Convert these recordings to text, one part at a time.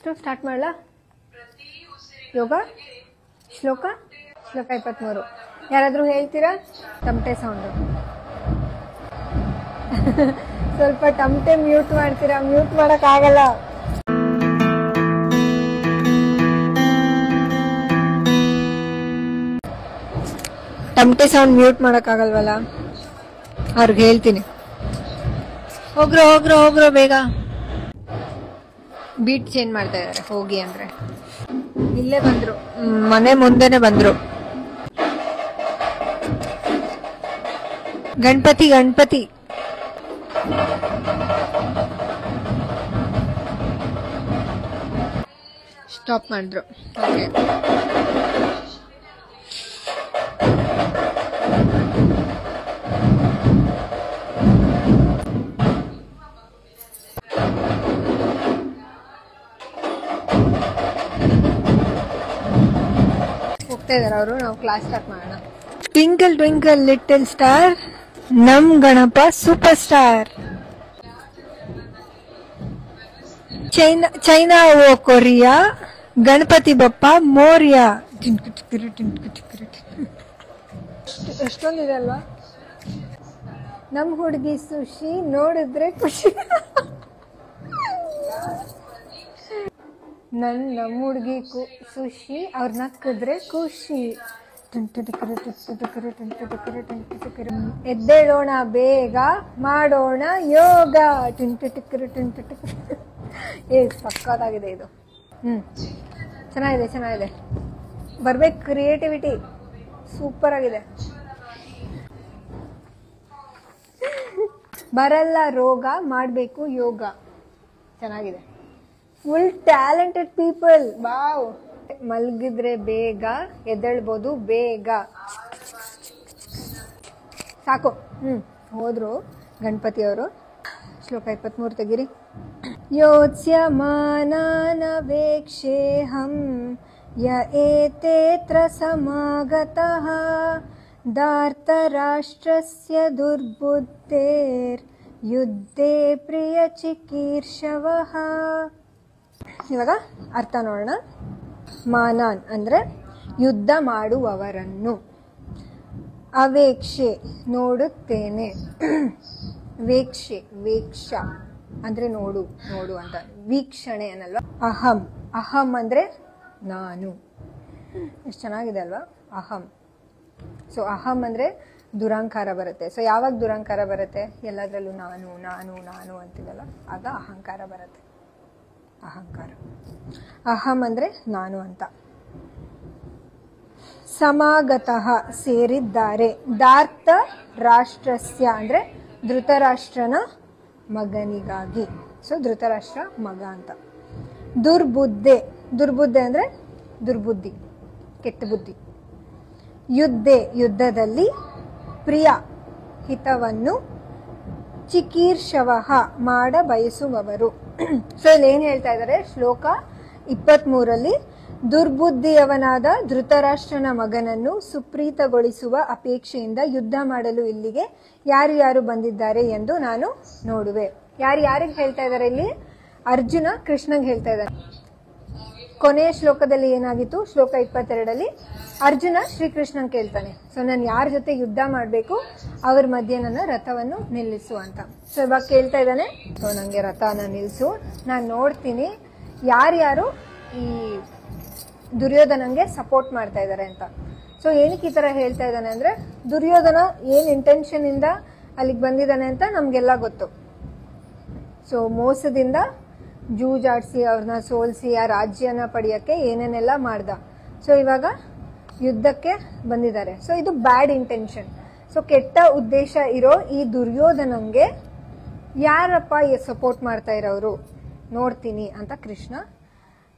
Next start ಮಾಡಲಾ? ಯೋಗ ಶ್ಲೋಕ 23. ಯಾರಾದರೂ ಹೇಳ್ತೀರಾ? ತಮಟೆ ಸೌಂಡು. ಸ್ವಲ್ಪ ತಮಟೆ ಮ್ಯೂಟ್ ಮಾಡ್ತೀರಾ? ಮ್ಯೂಟ್ ಮಾಡೋಕ್ಕಾಗಲ್ಲ. ತಮಟೆ ಸೌಂಡ್ ಮ್ಯೂಟ್ ಮಾಡೋಕ್ಕಾಗಲ್ವಲ್ಲ? ಅವ್ರಿಗೆ ಹೇಳ್ತೀನಿ, ಹೋಗ್ರೋ ಬೇಗ. ಬೀಟ್ ಚೇಂಜ್ ಮಾಡ್ತಾ ಇದ್ದಾರೆ. ಹೋಗಿ ಅಂದ್ರೆ ಇಲ್ಲೇ ಬಂದ್ರು, ಮನೆ ಮುಂದೆನೆ ಬಂದ್ರು. ಗಣಪತಿ ಸ್ಟಾಪ್ ಮಾಡಿದ್ರು. ಓಕೆ, ಹೋಗ್ತಾ ಇದಾರೆ ಅವರು. ನಾವು ಕ್ಲಾಸ್ ಸ್ಟಾರ್ಟ್ ಮಾಡೋಣ. ಟ್ವಿಂಕಲ್ ಟ್ವಿಂಕಲ್ ಲಿಟಲ್ ಸ್ಟಾರ್, ನಮ್ ಗಣಪ ಸೂಪರ್ ಸ್ಟಾರ್. ಚೈನಾ ಓ ಕೊರಿಯಾ, ಗಣಪತಿ ಬಪ್ಪ ಮೋರ್ಯ. ಎಷ್ಟೊಂದಿದೆ ಅಲ್ವಾ? ನಮ್ ಹುಡುಗಿ ಸುಶಿ ನೋಡಿದ್ರೆ ಖುಷಿ. ನಮ್ಮ ಹುಡುಗಿ ಸುಶಿ, ಅವ್ರ ನಕ್ಕಿದ್ರೆ ಖುಷಿ. ಎದ್ದೇಳೋಣ ಬೇಗ, ಮಾಡೋಣ ಯೋಗ. ಸಕ್ಕತ್ತಾಗಿದೆ ಇದು. ಚೆನ್ನಾಗಿದೆ. ಬರ್ಬೇಕು ಕ್ರಿಯೇಟಿವಿಟಿ. ಸೂಪರ್ ಆಗಿದೆ. ಬರಲ್ಲ ರೋಗ, ಮಾಡಬೇಕು ಯೋಗ. ಚೆನ್ನಾಗಿದೆ. Full talented people. ವಾವ್. ಮಲಗಿದ್ರೆ ಬೇಗ, ಎದ್ದೇಳ್ಬೋದು ಬೇಗ. ಸಾಕು. ಹೋದ್ರು ಗಣಪತಿ ಅವರು. ಶ್ಲೋಕ 23 ತೆಗಿರಿ. ಯೋತ್ಸ್ಯಮಾನಾನ ವೇಕ್ಷೇಹಂ ಯ ಏತೇತ್ರ ಸಮಾಗತಃ ಧಾರ್ತರಾಷ್ಟ್ರಸ್ಯ ದುರ್ಬುದ್ಧೇರ್ ಯುದ್ಧೇ ಪ್ರಿಯ ಚಿಕೀರ್ಷವಃ. ಇವಾಗ ಅರ್ಥ ನೋಡೋಣ. ಮಾನಾನ್ ಅಂದ್ರೆ ಯುದ್ಧ ಮಾಡುವವರನ್ನು. ಅವೇಕ್ಷೆ ನೋಡುತ್ತೇನೆ. ವೇಕ್ಷ ಅಂದ್ರೆ ನೋಡು ಅಂತ. ವೀಕ್ಷಣೆ ಅನ್ನಲ್ವ. ಅಹಂ ಅಂದ್ರೆ ನಾನು. ಎಷ್ಟು ಚೆನ್ನಾಗಿದೆ ಅಲ್ವಾ? ಅಹಂ. ಸೊ ಅಹಂ ಅಂದ್ರೆ ದುರಹಂಕಾರ ಬರುತ್ತೆ. ಸೊ ಯಾವಾಗ ದುರಹಂಕಾರ ಬರುತ್ತೆ? ಎಲ್ಲದರಲ್ಲೂ ನಾನು ಅಂತೀವಲ್ಲ, ಆಗ ಅಹಂಕಾರ ಬರುತ್ತೆ. ಅಹಂ ಅಂದ್ರೆ ನಾನು ಅಂತ. ಸಮಾಗತಃ ಸೇರಿದ್ದಾರೆ. ಧಾರ್ತ ರಾಷ್ಟ್ರಸ್ಯ ಅಂದ್ರೆ ಧೃತರಾಷ್ಟ್ರನ ಮಗನಿಗಾಗಿ. ಸೊ ಧೃತರಾಷ್ಟ್ರ ಮಗ ಅಂತ. ದುರ್ಬುದ್ಧೆ ಅಂದ್ರೆ ದುರ್ಬುದ್ಧಿ, ಕೆಟ್ಟ ಬುದ್ಧಿ. ಯುದ್ಧದಲ್ಲಿ ಪ್ರಿಯ ಹಿತವನ್ನು, ಚಿಕೀರ್ಷವಃ ಮಾಡ ಬಯಸುವವರು. ಸೊ ಇಲ್ಲಿ ಏನ್ ಹೇಳ್ತಾ ಇದ್ದಾರೆ? ಶ್ಲೋಕ 23ರಲ್ಲಿ ದುರ್ಬುದ್ಧಿಯವನಾದ ಧೃತರಾಷ್ಟ್ರನ ಮಗನನ್ನು ಸುಪ್ರೀತಗೊಳಿಸುವ ಅಪೇಕ್ಷೆಯಿಂದ ಯುದ್ಧ ಮಾಡಲು ಇಲ್ಲಿಗೆ ಯಾರು ಬಂದಿದ್ದಾರೆ ಎಂದು ನಾನು ನೋಡುವೆ. ಯಾರಿಗೆ ಹೇಳ್ತಾ ಇದ್ದಾರೆ ಇಲ್ಲಿ? ಅರ್ಜುನ ಕೃಷ್ಣಂಗೆ ಹೇಳ್ತಾ ಇದ್ದಾನೆ. ಕೊನೆಯ ಶ್ಲೋಕದಲ್ಲಿ ಏನಾಗಿತ್ತು? ಶ್ಲೋಕ 22ರಲ್ಲಿ ಅರ್ಜುನ ಶ್ರೀಕೃಷ್ಣನ್ ಕೇಳ್ತಾನೆ, ಸೊ ನಾನು ಯಾರ ಜೊತೆ ಯುದ್ಧ ಮಾಡಬೇಕು, ಅವ್ರ ಮಧ್ಯೆ ನನ್ನ ರಥವನ್ನು ನಿಲ್ಲಿಸು ಅಂತ. ಸೊ ಇವಾಗ ಕೇಳ್ತಾ ಇದ್ದಾನೆ, ಸೊ ನನಗೆ ರಥನ ನಿಲ್ಲಿಸು, ನಾನು ನೋಡ್ತೀನಿ ಯಾರ್ಯಾರು ಈ ದುರ್ಯೋಧನಂಗೆ ಸಪೋರ್ಟ್ ಮಾಡ್ತಾ ಇದ್ದಾರೆ ಅಂತ. ಸೊ ಏನಕ್ಕೆ ಈ ತರ ಹೇಳ್ತಾ ಇದ್ದಾನೆ ಅಂದ್ರೆ, ದುರ್ಯೋಧನ ಏನ್ ಇಂಟೆನ್ಷನ್ ಇಂದ ಅಲ್ಲಿಗೆ ಬಂದಿದ್ದಾನೆ ಅಂತ ನಮ್ಗೆಲ್ಲ ಗೊತ್ತು. ಸೊ ಮೋಸದಿಂದ ಜೂಜಾಡ್ಸಿ ಅವ್ರನ್ನ ಸೋಲ್ಸಿ ಆ ರಾಜ್ಯನ ಪಡೆಯಕ್ಕೆ ಏನೇನೆಲ್ಲ ಮಾಡ್ದ. ಸೊ ಇವಾಗ ಯುದ್ಧಕ್ಕೆ ಬಂದಿದ್ದಾರೆ. ಸೊ ಇದು ಬ್ಯಾಡ್ ಇಂಟೆನ್ಷನ್. ಸೊ ಕೆಟ್ಟ ಉದ್ದೇಶ ಇರೋ ಈ ದುರ್ಯೋಧನಂಗೆ ಯಾರಪ್ಪ ಸಪೋರ್ಟ್ ಮಾಡ್ತಾ ಇರೋರು ನೋಡ್ತೀನಿ ಅಂತ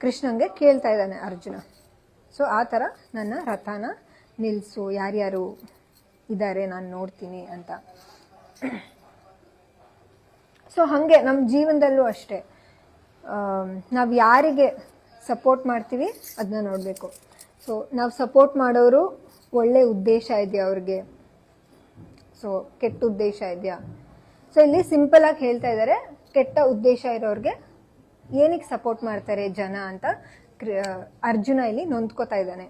ಕೃಷ್ಣಂಗೆ ಕೇಳ್ತಾ ಇದ್ದಾನೆ ಅರ್ಜುನ. ಸೊ ಆ ಥರ ನನ್ನ ರಥನ ನಿಲ್ಲಿಸು, ಯಾರ್ಯಾರು ಇದ್ದಾರೆ ನಾನು ನೋಡ್ತೀನಿ ಅಂತ. ಸೊ ಹಾಗೆ ನಮ್ಮ ಜೀವನದಲ್ಲೂ ಅಷ್ಟೇ, ನಾವು ಯಾರಿಗೆ ಸಪೋರ್ಟ್ ಮಾಡ್ತೀವಿ ಅದನ್ನ ನೋಡಬೇಕು. ಸೊ ನಾವು ಸಪೋರ್ಟ್ ಮಾಡೋರು ಒಳ್ಳೆ ಉದ್ದೇಶ ಇದೆಯಾ ಅವ್ರಿಗೆ, ಸೊ ಕೆಟ್ಟ ಉದ್ದೇಶ ಇದೆಯಾ. ಸೊ ಇಲ್ಲಿ ಸಿಂಪಲ್ ಆಗಿ ಹೇಳ್ತಾ ಇದ್ದಾರೆ, ಕೆಟ್ಟ ಉದ್ದೇಶ ಇರೋರಿಗೆ ಏನಕ್ಕೆ ಸಪೋರ್ಟ್ ಮಾಡ್ತಾರೆ ಜನ ಅಂತ ಅರ್ಜುನ ಇಲ್ಲಿ ನೊಂದ್ಕೋತಾ ಇದ್ದಾನೆ.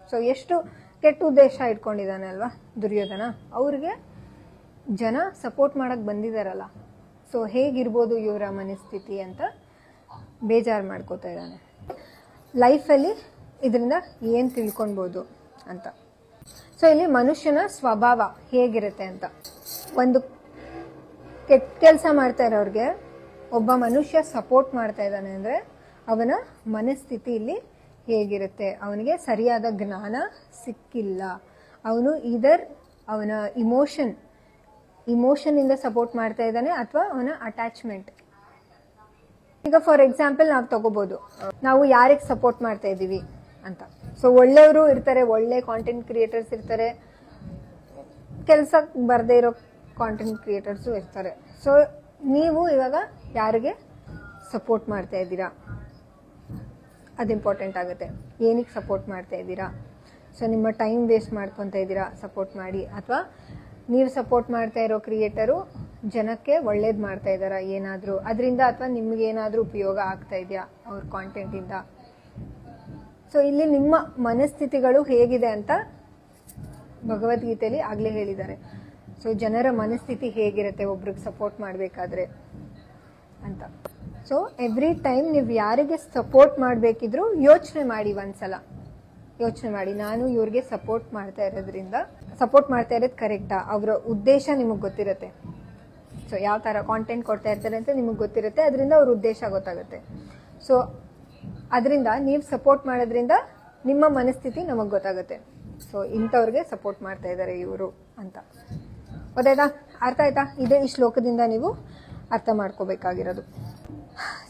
ಸೊ ಎಷ್ಟು ಕೆಟ್ಟ ಉದ್ದೇಶ ಇಟ್ಕೊಂಡಿದ್ದಾನೆ ಅಲ್ವಾ ದುರ್ಯೋಧನ. ಅವ್ರಿಗೆ ಜನ ಸಪೋರ್ಟ್ ಮಾಡಕ್ ಬಂದಿದಾರಲ್ಲ, ಸೊ ಹೇಗಿರ್ಬೋದು ಇವರ ಮನಸ್ಥಿತಿ ಅಂತ ಬೇಜಾರು ಮಾಡ್ಕೋತಾ ಇದ್ದಾನೆ. ಲೈಫಲ್ಲಿ ಇದರಿಂದ ಏನು ತಿಳ್ಕೊಳ್ಬೋದು ಅಂತ. ಸೊ ಇಲ್ಲಿ ಮನುಷ್ಯನ ಸ್ವಭಾವ ಹೇಗಿರುತ್ತೆ ಅಂತ, ಒಂದು ಕೆಟ್ಟ ಕೆಲಸ ಮಾಡ್ತಾ ಇರೋರಿಗೆ ಒಬ್ಬ ಮನುಷ್ಯ ಸಪೋರ್ಟ್ ಮಾಡ್ತಾ ಇದ್ದಾನೆ ಅಂದರೆ ಅವನ ಮನಸ್ಥಿತಿ ಇಲ್ಲಿ ಹೇಗಿರುತ್ತೆ. ಅವನಿಗೆ ಸರಿಯಾದ ಜ್ಞಾನ ಸಿಕ್ಕಿಲ್ಲ, ಅವನು ಇದರ್ ಅವನ ಇಮೋಷನಿಂದ ಸಪೋರ್ಟ್ ಮಾಡ್ತಾ ಇದ್ದಾನೆ ಅಥವಾ ಅವನ ಅಟ್ಯಾಚ್ಮೆಂಟ್. ಈಗ ಫಾರ್ ಎಕ್ಸಾಂಪಲ್ ನಾವು ತಗೋಬಹುದು, ನಾವು ಯಾರಿಗೆ ಸಪೋರ್ಟ್ ಮಾಡ್ತಾ ಇದ್ದೀವಿ ಅಂತ. ಸೊ ಒಳ್ಳೆಯವರು ಇರ್ತಾರೆ, ಒಳ್ಳೆ ಕಾಂಟೆಂಟ್ ಕ್ರಿಯೇಟರ್ಸ್ ಇರ್ತಾರೆ, ಕೆಲ್ಸಕ್ಕೆ ಬರದೇ ಇರೋ ಕಾಂಟೆಂಟ್ ಕ್ರಿಯೇಟರ್ಸು ಇರ್ತಾರೆ. ಸೊ ನೀವು ಇವಾಗ ಯಾರಿಗೆ ಸಪೋರ್ಟ್ ಮಾಡ್ತಾ ಇದ್ದೀರಾ ಅದು ಇಂಪಾರ್ಟೆಂಟ್ ಆಗುತ್ತೆ. ಏನಕ್ಕೆ ಸಪೋರ್ಟ್ ಮಾಡ್ತಾ ಇದ್ದೀರಾ? ಸೊ ನಿಮ್ಮ ಟೈಮ್ ವೇಸ್ಟ್ ಮಾಡ್ಕೊತಾ ಇದ್ದೀರಾ ಸಪೋರ್ಟ್ ಮಾಡಿ, ಅಥವಾ ನೀವು ಸಪೋರ್ಟ್ ಮಾಡ್ತಾ ಇರೋ ಕ್ರಿಯೇಟರು ಜನಕ್ಕೆ ಒಳ್ಳೇದು ಮಾಡ್ತಾ ಇದ್ದಾರಾ ಏನಾದರೂ ಅದರಿಂದ, ಅಥವಾ ನಿಮ್ಗೆ ಏನಾದರೂ ಉಪಯೋಗ ಆಗ್ತಾ ಇದೆಯಾ ಅವ್ರ ಕಾಂಟೆಂಟಿಂದ. ಸೊ ಇಲ್ಲಿ ನಿಮ್ಮ ಮನಸ್ಥಿತಿಗಳು ಹೇಗಿದೆ ಅಂತ ಭಗವದ್ಗೀತೆಯಲ್ಲಿ ಆಗಲೇ ಹೇಳಿದ್ದಾರೆ. ಸೊ ಜನರ ಮನಸ್ಥಿತಿ ಹೇಗಿರುತ್ತೆ ಒಬ್ರಿಗೆ ಸಪೋರ್ಟ್ ಮಾಡಬೇಕಾದ್ರೆ ಅಂತ. ಸೊ ಎವ್ರಿ ಟೈಮ್ ನೀವು ಯಾರಿಗೆ ಸಪೋರ್ಟ್ ಮಾಡಬೇಕಿದ್ರು ಯೋಚನೆ ಮಾಡಿ, ಒಂದ್ಸಲ ಯೋಚನೆ ಮಾಡಿ, ನಾನು ಇವ್ರಿಗೆ ಸಪೋರ್ಟ್ ಮಾಡ್ತಾ ಇರೋದು ಕರೆಕ್ಟಾ? ಅವರ ಉದ್ದೇಶ ನಿಮಗೆ ಗೊತ್ತಿರುತ್ತೆ. ಸೊ ಯಾವ ಥರ ಕಾಂಟೆಂಟ್ ಕೊಡ್ತಾ ಇರ್ತಾರೆ ಅಂತ ನಿಮಗೆ ಗೊತ್ತಿರುತ್ತೆ, ಅದರಿಂದ ಅವ್ರ ಉದ್ದೇಶ ಗೊತ್ತಾಗುತ್ತೆ. ಸೊ ಅದರಿಂದ ನೀವು ಸಪೋರ್ಟ್ ಮಾಡೋದ್ರಿಂದ ನಿಮ್ಮ ಮನಸ್ಥಿತಿ ನಮಗೆ ಗೊತ್ತಾಗುತ್ತೆ. ಸೊ ಇಂಥವ್ರಿಗೆ ಸಪೋರ್ಟ್ ಮಾಡ್ತಾ ಇದ್ದಾರೆ ಇವರು ಅಂತ. ಗೊತ್ತಾಯ್ತಾ? ಅರ್ಥ ಆಯ್ತಾ? ಇದೇ ಈ ಶ್ಲೋಕದಿಂದ ನೀವು ಅರ್ಥ ಮಾಡ್ಕೋಬೇಕಾಗಿರೋದು.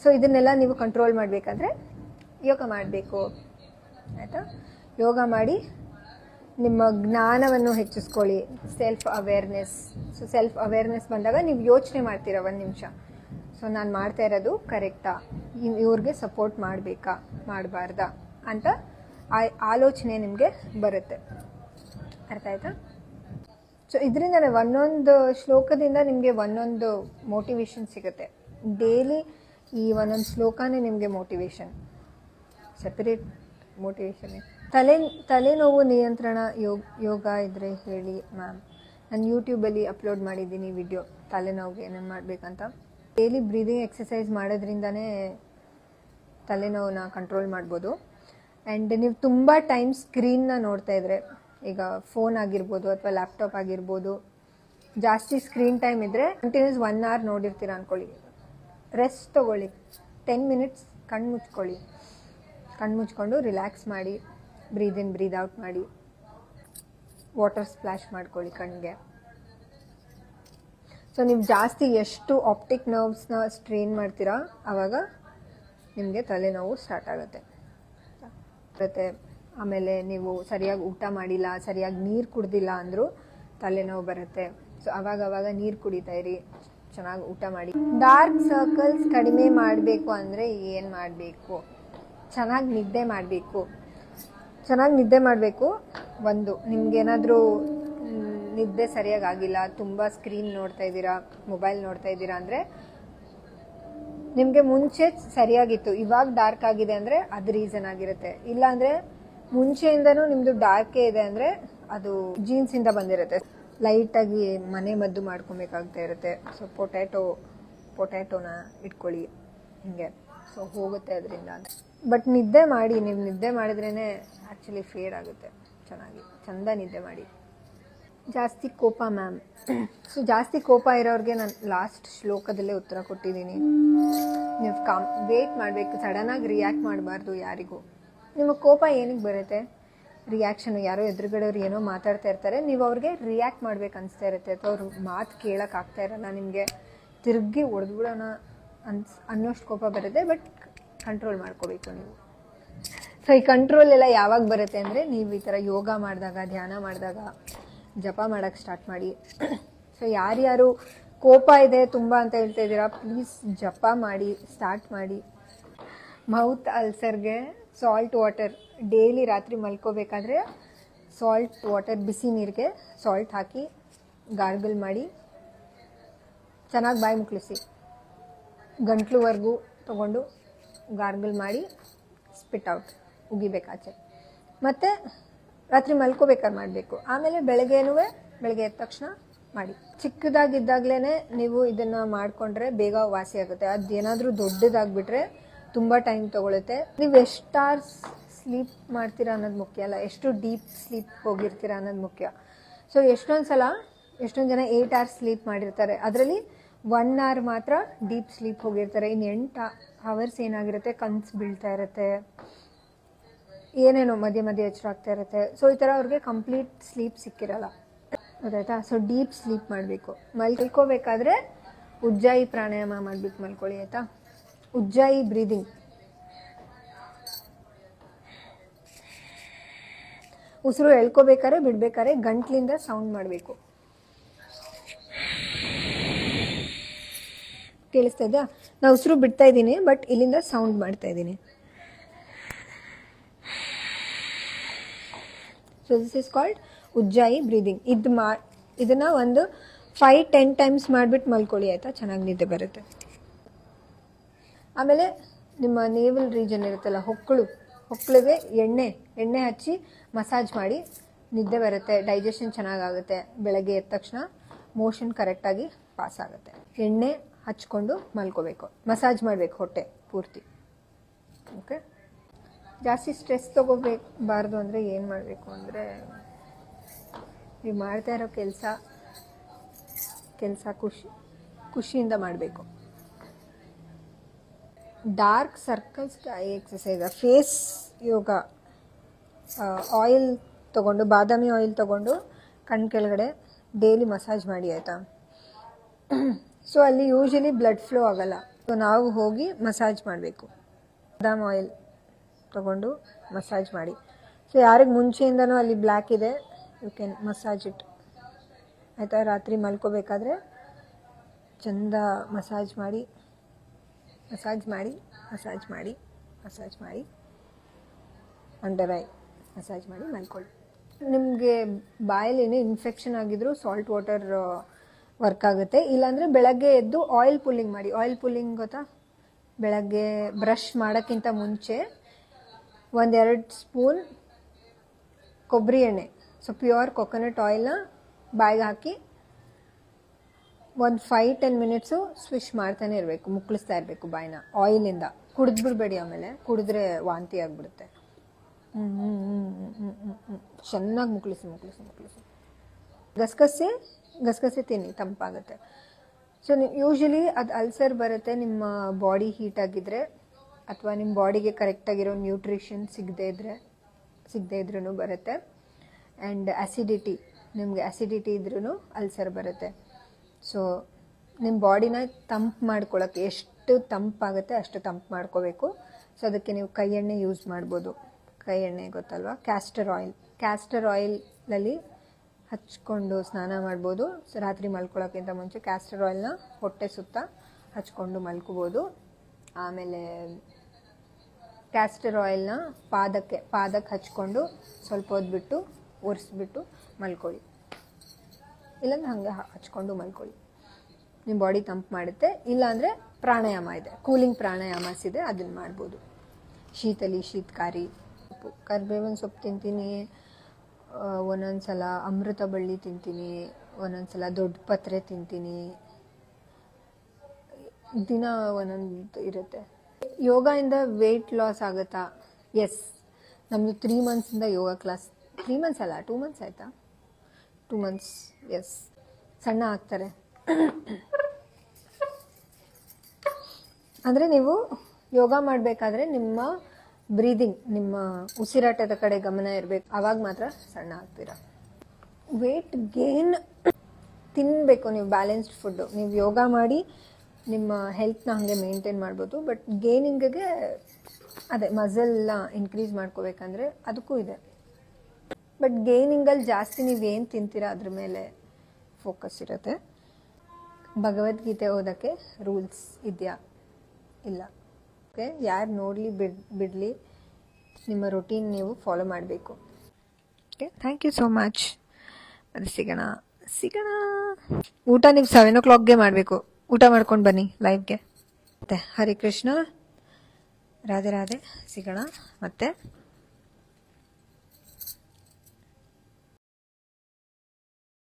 ಸೊ ಇದನ್ನೆಲ್ಲ ನೀವು ಕಂಟ್ರೋಲ್ ಮಾಡಬೇಕಾದ್ರೆ ಯೋಗ ಮಾಡಬೇಕು, ಆಯಿತಾ? ಯೋಗ ಮಾಡಿ ನಿಮ್ಮ ಜ್ಞಾನವನ್ನು ಹೆಚ್ಚಿಸ್ಕೊಳ್ಳಿ, self awareness. So self awareness ಬಂದಾಗ ನೀವು ಯೋಚನೆ ಮಾಡ್ತೀರಾ ಒಂದು ನಿಮಿಷ, ಸೊ ನಾನು ಮಾಡ್ತಾ ಇರೋದು ಕರೆಕ್ಟಾ, ಇವ್ರಿಗೆ ಸಪೋರ್ಟ್ ಮಾಡಬೇಕಾ ಮಾಡಬಾರ್ದಾ ಅಂತ ಆಲೋಚನೆ ನಿಮಗೆ ಬರುತ್ತೆ. ಅರ್ಥ ಆಯ್ತಾ? ಸೊ ಇದರಿಂದ ಒಂದೊಂದು ಶ್ಲೋಕದಿಂದ ನಿಮಗೆ ಒಂದೊಂದು ಮೋಟಿವೇಶನ್ ಸಿಗುತ್ತೆ. ಡೈಲಿ ಈ ಒಂದೊಂದು ಶ್ಲೋಕನೇ ನಿಮಗೆ ಮೋಟಿವೇಶನ್, ಸೆಪರೇಟ್ ಮೋಟಿವೇಶನ್. ತಲೆನೋವು ನಿಯಂತ್ರಣ ಯೋಗ ಇದ್ರೆ ಹೇಳಿ ಮ್ಯಾಮ್. ನಾನು ಯೂಟ್ಯೂಬಲ್ಲಿ ಅಪ್ಲೋಡ್ ಮಾಡಿದ್ದೀನಿ ವಿಡಿಯೋ, ತಲೆನೋವಿಗೆ ಏನೇನು ಮಾಡಬೇಕಂತ. ಡೈಲಿ ಬ್ರೀದಿಂಗ್ ಎಕ್ಸಸೈಸ್ ಮಾಡೋದ್ರಿಂದನೇ ತಲೆನೋವನ್ನ ಕಂಟ್ರೋಲ್ ಮಾಡ್ಬೋದು. ಆ್ಯಂಡ್ ನೀವು ತುಂಬ ಟೈಮ್ ಸ್ಕ್ರೀನ್ನ ನೋಡ್ತಾ ಇದ್ರೆ, ಈಗ ಫೋನ್ ಆಗಿರ್ಬೋದು ಅಥವಾ ಲ್ಯಾಪ್ಟಾಪ್ ಆಗಿರ್ಬೋದು, ಜಾಸ್ತಿ ಸ್ಕ್ರೀನ್ ಟೈಮ್ ಇದ್ದರೆ ಕಂಟಿನ್ಯೂಸ್ 1 hour ನೋಡಿರ್ತೀರ ಅಂದ್ಕೊಳ್ಳಿ, ರೆಸ್ಟ್ ತೊಗೊಳ್ಳಿ, 10 minutes ಕಣ್ಣು ಮುಚ್ಕೊಳ್ಳಿ, ಕಣ್ಣು ಮುಚ್ಕೊಂಡು ರಿಲ್ಯಾಕ್ಸ್ ಮಾಡಿ, ಬ್ರೀದ್ ಇನ್ ಬ್ರೀದ್ ಔಟ್ ಮಾಡಿ, ವಾಟರ್ ಸ್ಪ್ಲಾಶ್ ಮಾಡ್ಕೊಳ್ಳಿ ಕಣ್ಣಿಗೆ. ಸೊ ನೀವು ಜಾಸ್ತಿ ಎಷ್ಟು ಆಪ್ಟಿಕ್ ನರ್ವ್ಸ್ನ ಸ್ಟ್ರೈನ್ ಮಾಡ್ತೀರಾ ಆವಾಗ ನಿಮಗೆ ತಲೆನೋವು ಸ್ಟಾರ್ಟ್ ಆಗುತ್ತೆ. ಆಮೇಲೆ ನೀವು ಸರಿಯಾಗಿ ಊಟ ಮಾಡಿಲ್ಲ, ಸರಿಯಾಗಿ ನೀರು ಕುಡ್ದಿಲ್ಲ ಅಂದರೂ ತಲೆನೋವು ಬರುತ್ತೆ. ಸೊ ಅವಾಗ ನೀರು ಕುಡಿತಾ ಇರಿ, ಚೆನ್ನಾಗಿ ಊಟ ಮಾಡಿ. ಡಾರ್ಕ್ ಸರ್ಕಲ್ಸ್ ಕಡಿಮೆ ಮಾಡಬೇಕು ಅಂದರೆ ಏನು ಮಾಡಬೇಕು? ಚೆನ್ನಾಗಿ ನಿದ್ದೆ ಮಾಡಬೇಕು. ಒಂದು ನಿಮ್ಗೇನಾದರೂ ನಿದ್ದೆ ಸರಿಯಾಗಿ ಆಗಿಲ್ಲ, ತುಂಬ ಸ್ಕ್ರೀನ್ ನೋಡ್ತಾ ಇದ್ದೀರಾ, ಮೊಬೈಲ್ ನೋಡ್ತಾ ಇದ್ದೀರಾ ಅಂದರೆ ನಿಮಗೆ ಮುಂಚೆ ಸರಿಯಾಗಿತ್ತು, ಇವಾಗ ಡಾರ್ಕ್ ಆಗಿದೆ ಅಂದರೆ ಅದು ರೀಸನ್ ಆಗಿರುತ್ತೆ. ಇಲ್ಲಾಂದರೆ ಮುಂಚೆಯಿಂದನೂ ನಿಮ್ಮದು ಡಾರ್ಕೇ ಇದೆ ಅಂದರೆ ಅದು ಜೀನ್ಸಿಂದ ಬಂದಿರುತ್ತೆ. ಲೈಟಾಗಿ ಮನೆ ಮದ್ದು ಮಾಡ್ಕೊಬೇಕಾಗ್ತಾ ಇರುತ್ತೆ. ಸೊ ಪೊಟ್ಯಾಟೋನ ಇಟ್ಕೊಳ್ಳಿ ಹಿಂಗೆ, ಸೊ ಹೋಗುತ್ತೆ ಅದರಿಂದ. ಬಟ್ ನಿದ್ದೆ ಮಾಡಿ, ನೀವು ನಿದ್ದೆ ಮಾಡಿದ್ರೇ ಆ್ಯಕ್ಚುಲಿ ಫೇಡ್ ಆಗುತ್ತೆ. ಚಂದ ನಿದ್ದೆ ಮಾಡಿ. ಜಾಸ್ತಿ ಕೋಪ ಮ್ಯಾಮ್. ಸೊ ಜಾಸ್ತಿ ಕೋಪ ಇರೋರಿಗೆ ನಾನು ಲಾಸ್ಟ್ ಶ್ಲೋಕದಲ್ಲೇ ಉತ್ತರ ಕೊಟ್ಟಿದ್ದೀನಿ. ನೀವು ವೇಟ್ ಮಾಡಬೇಕು, ಸಡನ್ನಾಗಿ ರಿಯಾಕ್ಟ್ ಮಾಡಬಾರ್ದು ಯಾರಿಗೂ. ನಿಮಗೆ ಕೋಪ ಏನಕ್ಕೆ ಬರುತ್ತೆ? ರಿಯಾಕ್ಷನು, ಯಾರೋ ಎದುರುಗಡೆಯವ್ರು ಏನೋ ಮಾತಾಡ್ತಾ ಇರ್ತಾರೆ, ನೀವು ಅವ್ರಿಗೆ ರಿಯಾಕ್ಟ್ ಮಾಡ್ಬೇಕು ಅನಿಸ್ತಾ ಇರುತ್ತೆ, ಅಥವಾ ಅವ್ರ ಮಾತು ಕೇಳೋಕ್ಕಾಗ್ತಾ ಇರಲ್ಲ, ನಿಮಗೆ ತಿರುಗಿ ಹೊಡೆದ್ಬಿಡೋಣ ಅನ್ನೋಷ್ಟು ಕೋಪ ಬರುತ್ತೆ. ಬಟ್ ಕಂಟ್ರೋಲ್ ಮಾಡ್ಕೋಬೇಕು ನೀವು. ಸೊ ಈ ಕಂಟ್ರೋಲ್ ಎಲ್ಲ ಯಾವಾಗ ಬರುತ್ತೆ ಅಂದರೆ ನೀವು ಈ ಥರ ಯೋಗ ಮಾಡಿದಾಗ, ಧ್ಯಾನ ಮಾಡಿದಾಗ, ಜಪ ಮಾಡೋಕ್ಕೆ ಸ್ಟಾರ್ಟ್ ಮಾಡಿ. ಸೊ ಯಾರ್ಯಾರು ಕೋಪ ಇದೆ ತುಂಬ ಅಂತ ಹೇಳ್ತಾ ಇದ್ದೀರಾ, ಪ್ಲೀಸ್ ಜಪ ಮಾಡಿ, ಸ್ಟಾರ್ಟ್ ಮಾಡಿ. ಮೌತ್ ಅಲ್ಸರ್ಗೆ ಸಾಲ್ಟ್ ವಾಟರ್ ಡೈಲಿ ರಾತ್ರಿ ಮಲ್ಕೋಬೇಕಾದ್ರೆ ಸಾಲ್ಟ್ ವಾಟರ್, ಬಿಸಿ ನೀರಿಗೆ ಸಾಲ್ಟ್ ಹಾಕಿ ಗಾರ್ಗಲ್ ಮಾಡಿ ಚೆನ್ನಾಗಿ ಬಾಯಿ ಮುಕ್ಕಳಿಸಿ, ಗಂಟ್ಲುವರೆಗೂ ತೊಗೊಂಡು ಗಾರ್ಗಲ್ ಮಾಡಿ ಸ್ಪಿಟ್ ಔಟ್ ಉಗಿಬೇಕು ಆಚೆ. ಮತ್ತು ರಾತ್ರಿ ಮಲ್ಕೋಬೇಕಾದ್ರೆ ಮಾಡಬೇಕು. ಆಮೇಲೆ ಬೆಳಗ್ಗೆ ಎದ್ದ ತಕ್ಷಣ ಮಾಡಿ. ಚಿಕ್ಕದಾಗಿದ್ದಾಗಲೇ ನೀವು ಇದನ್ನು ಮಾಡಿಕೊಂಡ್ರೆ ಬೇಗ ವಾಸಿ ಆಗುತ್ತೆ. ಅದೇನಾದರೂ ದೊಡ್ಡದಾಗ್ಬಿಟ್ರೆ ತುಂಬ ಟೈಮ್ ತೊಗೊಳುತ್ತೆ. ನೀವು ಎಷ್ಟು ಅವರ್ಸ್ ಸ್ಲೀಪ್ ಮಾಡ್ತೀರಾ ಅನ್ನೋದು ಮುಖ್ಯ ಅಲ್ಲ, ಎಷ್ಟು ಡೀಪ್ ಸ್ಲೀಪ್ ಹೋಗಿರ್ತೀರಾ ಅನ್ನೋದು ಮುಖ್ಯ. ಸೊ ಎಷ್ಟೊಂದು ಜನ 8 hours ಸ್ಲೀಪ್ ಮಾಡಿರ್ತಾರೆ, ಅದರಲ್ಲಿ 1 hour ಮಾತ್ರ ಡೀಪ್ ಸ್ಲೀಪ್ ಹೋಗಿರ್ತಾರೆ. ಇನ್ನು 8 hours ಏನಾಗಿರುತ್ತೆ, ಕನ್ಸು ಬೀಳ್ತಾ ಇರುತ್ತೆ, ಏನೇನೋ ಮಧ್ಯೆ ಎಚ್ಚರ ಆಗ್ತಾ ಇರುತ್ತೆ. ಸೊ ಈ ಥರ ಅವ್ರಿಗೆ ಕಂಪ್ಲೀಟ್ ಸ್ಲೀಪ್ ಸಿಕ್ಕಿರಲ್ಲ, ಗೊತ್ತಾಯ್ತಾ? ಸೊ ಡೀಪ್ ಸ್ಲೀಪ್ ಮಾಡಬೇಕು. ಮಲ್ಕೋಬೇಕಾದ್ರೆ ಉಜ್ಜಾಯಿ ಪ್ರಾಣಾಯಾಮ ಮಾಡಿಬಿಟ್ಟು ಮಲ್ಕೊಳ್ಳಿ, ಆಯಿತಾ? ಉಜ್ಜಾಯಿ ಬ್ರೀದಿಂಗ್, ಉಸಿರು ಎಳ್ಕೋಬೇಕಾದ್ರೆ ಬಿಡ್ಬೇಕಾದ್ರೆ ಗಂಟ್ಲಿಂದ ಸೌಂಡ್ ಮಾಡಬೇಕು. ಕೇಳಿಸ್ತಾ ಇದೆಯಾ? ನಾ ಉಸಿರು ಬಿಡ್ತಾ ಇದ್ದೀನಿ, ಬಟ್ ಇಲ್ಲಿಂದ ಸೌಂಡ್ ಮಾಡ್ತಾ ಇದ್ದೀನಿ. So this is called ujjayi breathing. ಇದನ್ನ ಒಂದು 5-10 times ಮಾಡಿಬಿಟ್ಟು ಮಲ್ಕೊಳ್ಳಿ, ಆಯಿತಾ? ಚೆನ್ನಾಗಿ ನಿದ್ದೆ ಬರುತ್ತೆ. ಆಮೇಲೆ ನಿಮ್ಮ ನೇವಲ್ ರೀಜನ್ ಇರುತ್ತಲ್ಲ, ಹೊಕ್ಕಳಿಗೆ ಎಣ್ಣೆ ಹಚ್ಚಿ ಮಸಾಜ್ ಮಾಡಿ ನಿದ್ದೆ ಬರುತ್ತೆ, ಡೈಜೆಷನ್ ಚೆನ್ನಾಗಾಗುತ್ತೆ. ಬೆಳಗ್ಗೆ ಎದ್ದ ತಕ್ಷಣ ಮೋಷನ್ ಕರೆಕ್ಟಾಗಿ ಪಾಸ್ ಆಗುತ್ತೆ. ಎಣ್ಣೆ ಹಚ್ಕೊಂಡು ಮಲ್ಕೋಬೇಕು, ಮಸಾಜ್ ಮಾಡಬೇಕು ಹೊಟ್ಟೆ ಪೂರ್ತಿ. ಓಕೆ, ಜಾಸ್ತಿ ಸ್ಟ್ರೆಸ್ ತೊಗೋಬೇಕಬಾರ್ದು ಅಂದರೆ ಏನು ಮಾಡಬೇಕು ಅಂದರೆ, ನೀವು ಮಾಡ್ತಾ ಇರೋ ಕೆಲಸ ಖುಷಿಯಿಂದ ಮಾಡಬೇಕು. ಡಾರ್ಕ್ ಸರ್ಕಲ್ಸ್ಗೆ eye exercise, face yoga, oil ತೊಗೊಂಡು, ಬಾದಾಮಿ ಆಯಿಲ್ ತೊಗೊಂಡು ಕಣ್ಣು ಕೆಳಗಡೆ ಡೈಲಿ ಮಸಾಜ್ ಮಾಡಿ, ಆಯಿತಾ? ಸೊ ಅಲ್ಲಿ ಯೂಶಲಿ ಬ್ಲಡ್ ಫ್ಲೋ ಆಗಲ್ಲ, ಸೊ ನಾವು ಹೋಗಿ ಮಸಾಜ್ ಮಾಡಬೇಕು. ಬಾದಾಮಿ ಆಯಿಲ್ ತೊಗೊಂಡು ಮಸಾಜ್ ಮಾಡಿ. ಸೊ ಯಾರಿಗೆ ಮುಂಚೆಯಿಂದನೂ ಅಲ್ಲಿ ಬ್ಲ್ಯಾಕ್ ಇದೆ, ಯು ಕ್ಯಾನ್ ಮಸಾಜ್ ಇಟ್, ಆಯಿತಾ? ರಾತ್ರಿ ಮಲ್ಕೋಬೇಕಾದ್ರೆ ಚಂದ ಮಸಾಜ್ ಮಾಡಿ ಅಂಡರ್ ಐ ಮಸಾಜ್ ಮಾಡಿ ಮಲ್ಕೊಳ್ಳಿ. ನಿಮಗೆ ಬಾಯಲ್ಲಿ ಏನೇ ಇನ್ಫೆಕ್ಷನ್ ಆಗಿದ್ರು ಸಾಲ್ಟ್ ವಾಟರ್ ವರ್ಕ್ ಆಗುತ್ತೆ. ಇಲ್ಲಾಂದರೆ ಬೆಳಗ್ಗೆ ಎದ್ದು ಆಯಿಲ್ ಪುಲ್ಲಿಂಗ್ ಮಾಡಿ. ಆಯಿಲ್ ಪುಲ್ಲಿಂಗ್ ಗೊತ್ತಾ? ಬೆಳಗ್ಗೆ ಬ್ರಷ್ ಮಾಡೋಕ್ಕಿಂತ ಮುಂಚೆ 1-2 ಸ್ಪೂನ್ ಕೊಬ್ಬರಿ ಎಣ್ಣೆ, ಸೊ ಪ್ಯೂರ್ ಕೊಕೊನಟ್ ಆಯಿಲ್ನ ಬಾಯಿಗೆ ಹಾಕಿ ಒಂದು 5-10 minutes ಸ್ವಿಶ್ ಮಾಡ್ತಾನೆ ಇರಬೇಕು, ಮುಕ್ಕಳಿಸ್ತಾ ಇರಬೇಕು ಬಾಯಿನ ಆಯಿಲಿಂದ. ಕುಡಿದ್ಬಿಡ್ಬೇಡಿ, ಆಮೇಲೆ ಕುಡಿದ್ರೆ ವಾಂತಿ ಆಗಿಬಿಡುತ್ತೆ. ಚೆನ್ನಾಗಿ ಮುಕ್ಕಳಿಸಿ. ಗಸಗಸೆ ತಿನ್ನಿ, ತಂಪಾಗುತ್ತೆ. ಸೊ ಯೂಶಲಿ ಅದು ಅಲ್ಸರ್ ಬರುತ್ತೆ ನಿಮ್ಮ ಬಾಡಿ ಹೀಟ್ ಆಗಿದ್ರೆ, ಅಥವಾ ನಿಮ್ಮ ಬಾಡಿಗೆ ಕರೆಕ್ಟಾಗಿರೋ ನ್ಯೂಟ್ರಿಷನ್ ಸಿಗದೇ ಇದ್ರೂ ಬರುತ್ತೆ. ಆ್ಯಂಡ್ ನಿಮಗೆ ಆ್ಯಸಿಡಿಟಿ ಇದ್ರೂ ಅಲ್ಸರ್ ಬರುತ್ತೆ. ಸೊ ನಿಮ್ಮ ಬಾಡಿನ ತಂಪು ಮಾಡ್ಕೊಳ್ಳೋಕ್ಕೆ ಎಷ್ಟು ತಂಪಾಗುತ್ತೆ ಅಷ್ಟು ತಂಪು ಮಾಡ್ಕೋಬೇಕು. ಸೊ ಅದಕ್ಕೆ ನೀವು ಕೈ ಎಣ್ಣೆ ಯೂಸ್ ಮಾಡ್ಬೋದು. ಕೈ ಎಣ್ಣೆ ಗೊತ್ತಲ್ವಾ? ಕ್ಯಾಸ್ಟರ್ ಆಯಿಲಲ್ಲಿ ಹಚ್ಕೊಂಡು ಸ್ನಾನ ಮಾಡ್ಬೋದು. ಸೊ ರಾತ್ರಿ ಮಲ್ಕೊಳ್ಳೋಕ್ಕಿಂತ ಮುಂಚೆ ಕ್ಯಾಸ್ಟರ್ ಆಯಿಲ್ನ ಹೊಟ್ಟೆ ಸುತ್ತ ಹಚ್ಕೊಂಡು ಮಲ್ಕೋಬೋದು. ಆಮೇಲೆ ಕ್ಯಾಸ್ಟರ್ ಆಯಿಲ್ನ ಪಾದಕ್ಕೆ ಹಚ್ಕೊಂಡು ಸ್ವಲ್ಪ ಹೊತ್ತು ಬಿಟ್ಟು ಒರೆಸ್ಬಿಟ್ಟು ಮಲ್ಕೊಳ್ಳಿ, ಇಲ್ಲಾಂದ್ರೆ ಹಾಗೆ ಹಚ್ಕೊಂಡು ಮಲ್ಕೊಳ್ಳಿ. ನಿಮ್ಮ ಬಾಡಿ ತಂಪು ಮಾಡುತ್ತೆ. ಇಲ್ಲಾಂದರೆ ಪ್ರಾಣಾಯಾಮ ಇದೆ, ಕೂಲಿಂಗ್ ಪ್ರಾಣಾಯಾಮಸ್ ಇದೆ, ಅದನ್ನು ಮಾಡ್ಬೋದು. ಶೀತಕಾರಿ ಕರಿಬೇವಿನ ಸೊಪ್ಪು ತಿಂತೀನಿ, ಒಂದೊಂದು ಸಲ ಅಮೃತ ಬಳ್ಳಿ ತಿಂತೀನಿ, ಒಂದೊಂದು ಸಲ ದೊಡ್ಡ ಪತ್ರೆ ತಿಂತೀನಿ. ದಿನ ಒಂದೊಂದು ಇರುತ್ತೆ. ಯೋಗದಿಂದ ವೆಯ್ಟ್ ಲಾಸ್ ಆಗುತ್ತಾ? ಎಸ್, ನಮ್ಮದು 3 months ಯೋಗ ಕ್ಲಾಸ್. 3 months ಅಲ್ಲ, 2 months ಆಯಿತಾ? 2 months, ಎಸ್. ಸಣ್ಣ ಆಗ್ತಾರೆ. ಅಂದರೆ ನೀವು ಯೋಗ ಮಾಡಬೇಕಾದ್ರೆ ನಿಮ್ಮ ಬ್ರೀದಿಂಗ್, ನಿಮ್ಮ ಉಸಿರಾಟದ ಕಡೆ ಗಮನ ಇರಬೇಕು, ಆವಾಗ ಮಾತ್ರ ಸಣ್ಣ ಆಗ್ತೀರ. ವೆಯ್ಟ್ ಗೇನ್ ತಿನ್ನಬೇಕು ನೀವು, ಬ್ಯಾಲೆನ್ಸ್ಡ್ ಫುಡ್ಡು. ನೀವು ಯೋಗ ಮಾಡಿ ನಿಮ್ಮ ಹೆಲ್ತ್ನ ಹಾಗೆ ಮೇಂಟೈನ್ ಮಾಡ್ಬೋದು. ಬಟ್ ಗೇನಿಂಗಿಗೆ ಅದೇ ಮಸಲ್ನ ಇನ್ಕ್ರೀಸ್ ಮಾಡ್ಕೋಬೇಕಂದ್ರೆ ಅದಕ್ಕೂ ಇದೆ. ಬಟ್ ಗೇನಿಂಗಲ್ಲಿ ಜಾಸ್ತಿ ನೀವೇನು ತಿಂತೀರಾ ಅದ್ರ ಮೇಲೆ ಫೋಕಸ್ ಇರುತ್ತೆ. ಭಗವದ್ಗೀತೆ ಓದೋಕ್ಕೆ ರೂಲ್ಸ್ ಇದೆಯಾ? ಇಲ್ಲ. ಓಕೆ, ಯಾರು ನೋಡಲಿ ಬಿಡಲಿ, ನಿಮ್ಮ ರೊಟೀನ್ ನೀವು ಫಾಲೋ ಮಾಡಬೇಕು. Okay, thank you so much. ಅದು ಸಿಗೋಣ. ಊಟ ನೀವು 7 o'clockಗೆ ಮಾಡಬೇಕು. ಊಟ ಮಾಡ್ಕೊಂಡು ಬನ್ನಿ ಲೈವ್ಗೆ. ಮತ್ತೆ ಹರೇ ಕೃಷ್ಣ, ರಾಧೆ ರಾಧೆ, ಸಿಗೋಣ ಮತ್ತೆ.